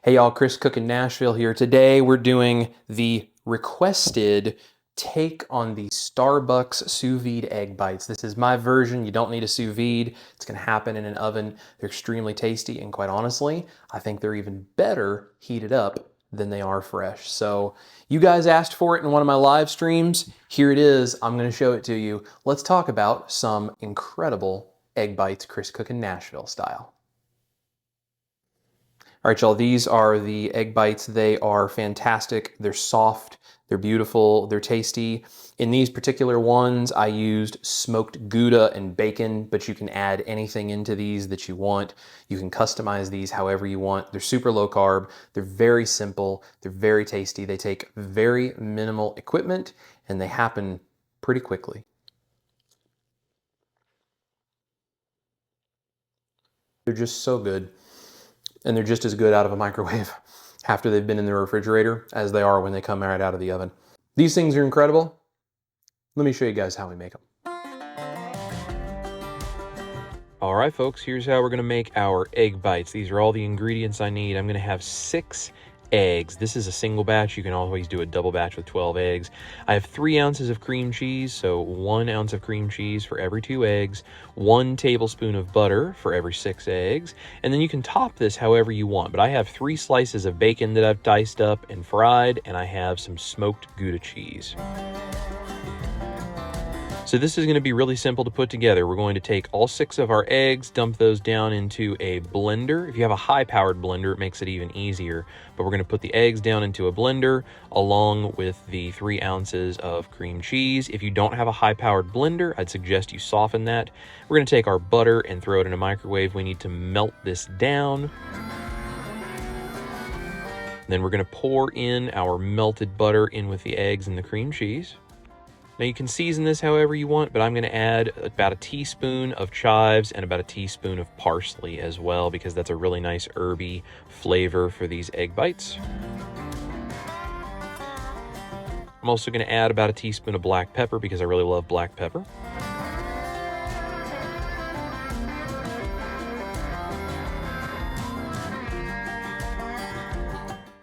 Hey y'all, Chris Cookin' Nashville here. Today we're doing the requested take on the Starbucks sous vide egg bites. This is my version. You don't need a sous vide. It's going to happen in an oven. They're extremely tasty, and quite honestly, I think they're even better heated up than they are fresh. So you guys asked for it in one of my live streams. Here it is. I'm going to show it to you. Let's talk about some incredible egg bites, Chris Cookin' Nashville style. All right, y'all, these are the egg bites. They are fantastic. They're soft, they're beautiful, they're tasty. In these particular ones, I used smoked Gouda and bacon, but you can add anything into these that you want. You can customize these however you want. They're super low carb. They're very simple. They're very tasty. They take very minimal equipment and they happen pretty quickly. They're just so good. And they're just as good out of a microwave after they've been in the refrigerator as they are when they come right out of the oven. These things are incredible. Let me show you guys how we make them. All right, folks, here's how we're gonna make our egg bites. These are all the ingredients I need. I'm gonna have 6 eggs. This is a single batch. You can always do a double batch with 12 eggs. I have 3 ounces of cream cheese, so 1 ounce of cream cheese for every 2 eggs, 1 tablespoon of butter for every 6 eggs, and then you can top this however you want. But I have 3 slices of bacon that I've diced up and fried, and I have some smoked Gouda cheese. So this is going to be really simple to put together. We're going to take all 6 of our eggs, dump those down into a blender. If you have a high-powered blender, it makes it even easier. But we're going to put the eggs down into a blender along with the 3 ounces of cream cheese. If you don't have a high-powered blender, I'd suggest you soften that. We're going to take our butter and throw it in a microwave. We need to melt this down. Then we're going to pour in our melted butter in with the eggs and the cream cheese. Now you can season this however you want, but I'm going to add about a teaspoon of chives and about a teaspoon of parsley as well, because that's a really nice herby flavor for these egg bites. I'm also going to add about a teaspoon of black pepper because I really love black pepper.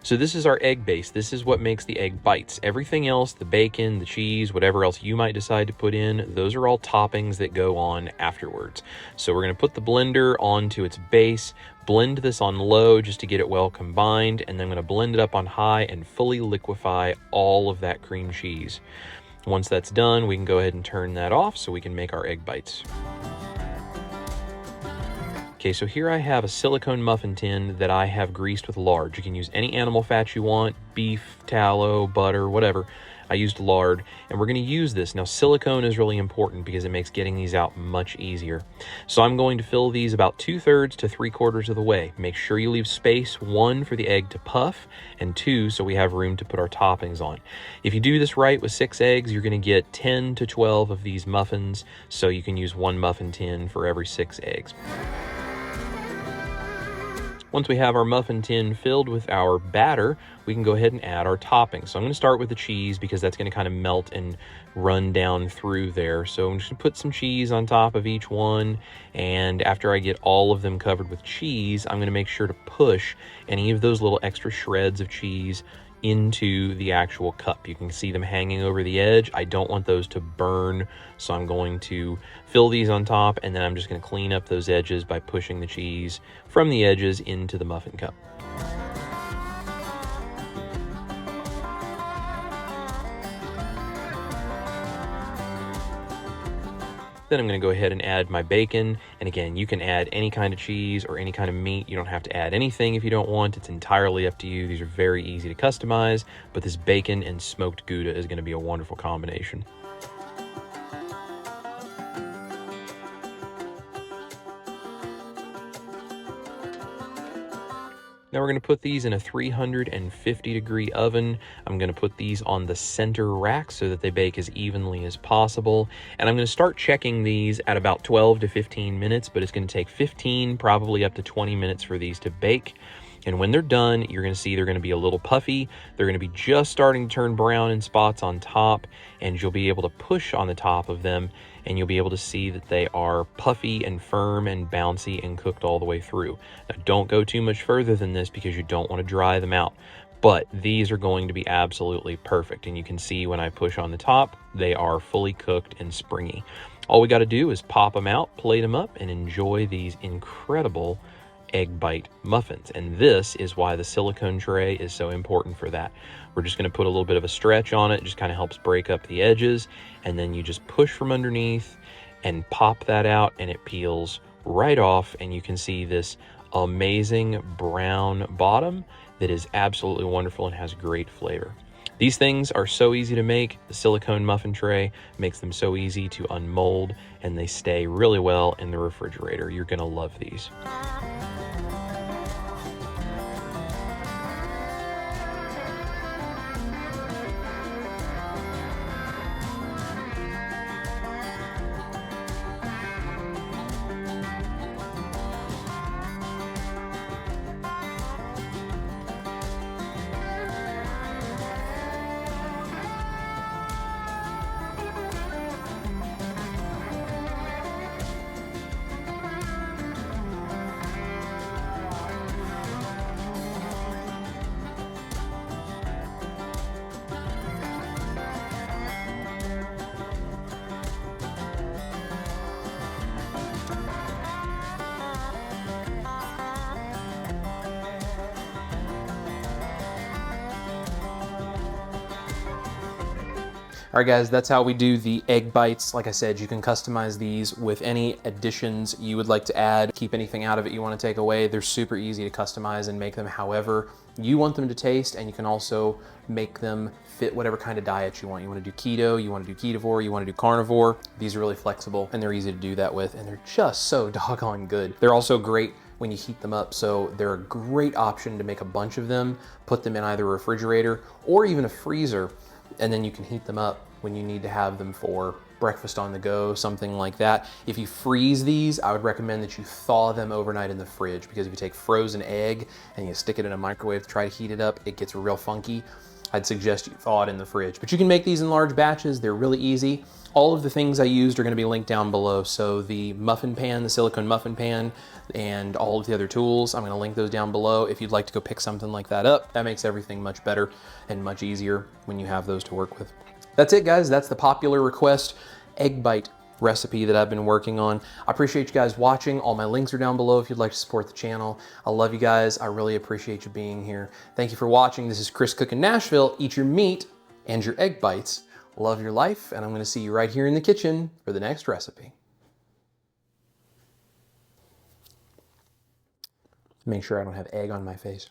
So this is our egg base. This is what makes the egg bites. Everything else, the bacon, the cheese, whatever else you might decide to put in, those are all toppings that go on afterwards. So we're going to put the blender onto its base, blend this on low just to get it well combined, and then I'm going to blend it up on high and fully liquefy all of that cream cheese. Once that's done, we can go ahead and turn that off so we can make our egg bites. Okay, so here I have a silicone muffin tin that I have greased with lard. You can use any animal fat you want, beef, tallow, butter, whatever. I used lard, and we're going to use this. Now, silicone is really important because it makes getting these out much easier. So I'm going to fill these about 2/3 to 3/4 of the way. Make sure you leave space, 1 for the egg to puff, and 2 so we have room to put our toppings on. If you do this right with 6 eggs, you're going to get 10 to 12 of these muffins, so you can use 1 muffin tin for every 6 eggs. Once we have our muffin tin filled with our batter, we can go ahead and add our toppings. So I'm going to start with the cheese because that's going to kind of melt and run down through there. So I'm just going to put some cheese on top of each one. And after I get all of them covered with cheese, I'm going to make sure to push any of those little extra shreds of cheese into the actual cup. You can see them hanging over the edge. I don't want those to burn, so I'm going to fill these on top, and then I'm just going to clean up those edges by pushing the cheese from the edges into the muffin cup. Then I'm going to go ahead and add my bacon. And again, you can add any kind of cheese or any kind of meat. You don't have to add anything if you don't want. It's entirely up to you. These are very easy to customize, but this bacon and smoked Gouda is going to be a wonderful combination. Now we're going to put these in a 350-degree oven. I'm going to put these on the center rack so that they bake as evenly as possible. And I'm going to start checking these at about 12 to 15 minutes, but it's going to take 15, probably up to 20 minutes for these to bake. And when they're done, you're going to see they're going to be a little puffy. They're going to be just starting to turn brown in spots on top, and you'll be able to push on the top of them and you'll be able to see that they are puffy and firm and bouncy and cooked all the way through. Now, don't go too much further than this because you don't want to dry them out. But these are going to be absolutely perfect. And you can see when I push on the top, they are fully cooked and springy. All we got to do is pop them out, plate them up, and enjoy these incredible egg bite muffins. And this is why the silicone tray is so important for that. We're just going to put a little bit of a stretch on it. Just kind of helps break up the edges. And then you just push from underneath and pop that out, and it peels right off. And you can see this amazing brown bottom that is absolutely wonderful and has great flavor. These things are so easy to make. The silicone muffin tray makes them so easy to unmold, and they stay really well in the refrigerator. You're gonna love these. All right, guys, that's how we do the egg bites. Like I said, you can customize these with any additions you would like to add. Keep anything out of it you want to take away. They're super easy to customize and make them however you want them to taste, and you can also make them fit whatever kind of diet you want. You want to do keto, you want to do ketovore, you want to do carnivore. These are really flexible and they're easy to do that with, and they're just so doggone good. They're also great when you heat them up, so they're a great option to make a bunch of them, put them in either a refrigerator or even a freezer, and then you can heat them up when you need to have them for breakfast on the go, something like that. If you freeze these, I would recommend that you thaw them overnight in the fridge, because if you take frozen egg and you stick it in a microwave to try to heat it up, it gets real funky. I'd suggest you thaw it in the fridge. But you can make these in large batches. They're really easy. All of the things I used are gonna be linked down below. So the muffin pan, the silicone muffin pan, and all of the other tools, I'm gonna link those down below if you'd like to go pick something like that up. That makes everything much better and much easier when you have those to work with. That's it, guys. That's the popular request egg bite recipe that I've been working on. I appreciate you guys watching. All my links are down below if you'd like to support the channel. I love you guys. I really appreciate you being here. Thank you for watching. This is Chris Cookin' Nashville. Eat your meat and your egg bites. Love your life, and I'm gonna see you right here in the kitchen for the next recipe. Make sure I don't have egg on my face.